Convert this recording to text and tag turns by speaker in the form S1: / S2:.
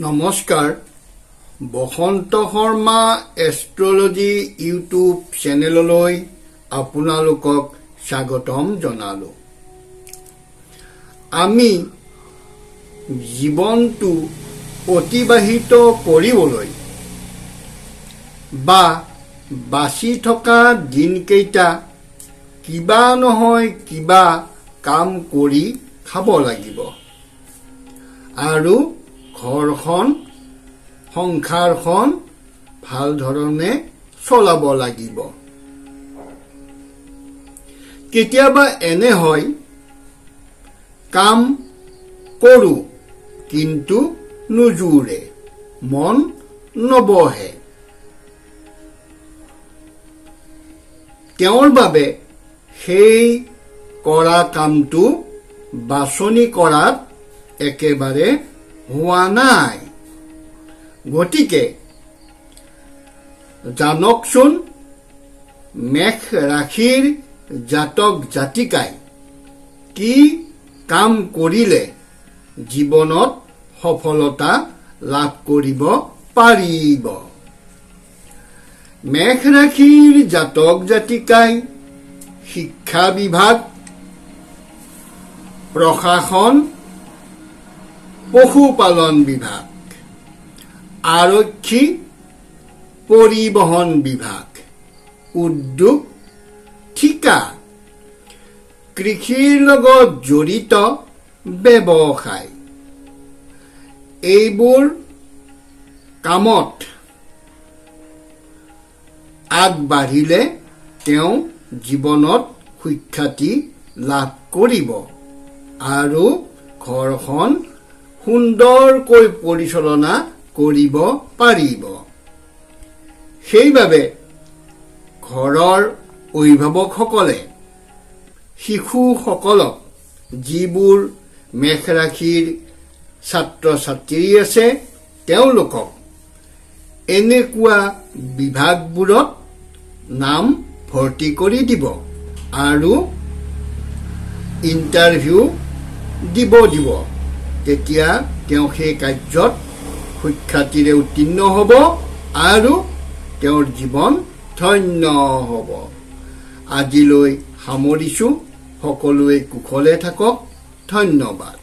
S1: নমস্কাৰ বসন্ত Sharma astrology YouTube চেনেললৈ আপোনালোকক স্বাগতম জনালো। আমি জীৱনটো অতিবাহিত কৰিবলৈ বা বাচি থকা দিনকেইটা কিবা নহয় কিবা কাম কৰি খাব লাগিব আৰু ঘৰখন সংসাৰখন ভাল ধৰণে চলাব লাগিব। কেতিয়াবা এনে হয় কাম কৰো কিন্তু নুজুৰে, মন নবহে। তেওঁৰ বাবে সেই কৰা কামটো বাছনি কৰাত একেবাৰে হোৱা নাই। গতিকে জানকচোন মেষ ৰাশিৰ জাতক জাতিকাই কি কাম কৰিলে জীৱনত সফলতা লাভ কৰিব পাৰিব। মেষ ৰাশিৰ জাতক জাতিকাই শিক্ষা বিভাগ, প্ৰশাসন, পশুপালন বিভাগ, আৰক্ষী, পৰিবহণ বিভাগ, উদ্যোগ, ঠিকা, কৃষিৰ লগত জড়িত ব্যৱসায়, এইবোৰ কামত আগবাঢ়িলে তেওঁ জীৱনত সুখ্যাতি লাভ কৰিব আৰু ঘৰখন সুন্দৰকৈ পৰিচালনা কৰিব পাৰিব। সেইবাবে ঘৰৰ অভিভাৱকসকলে শিশুসকলক, যিবোৰ মেষ ৰাশিৰ ছাত্ৰ ছাত্ৰী আছে, তেওঁলোকক এনেকুৱা বিভাগবোৰত নাম ভৰ্তি কৰি দিব আৰু ইণ্টাৰভিউ দিব। তেতিয়া তেওঁ সেই কাৰ্যত সুখ্যাতিৰে উত্তীৰ্ণ হ'ব আৰু তেওঁৰ জীৱন ধন্য হ'ব। আজিলৈ সামৰিছোঁ। সকলোৱে কুশলে থাকক। ধন্যবাদ।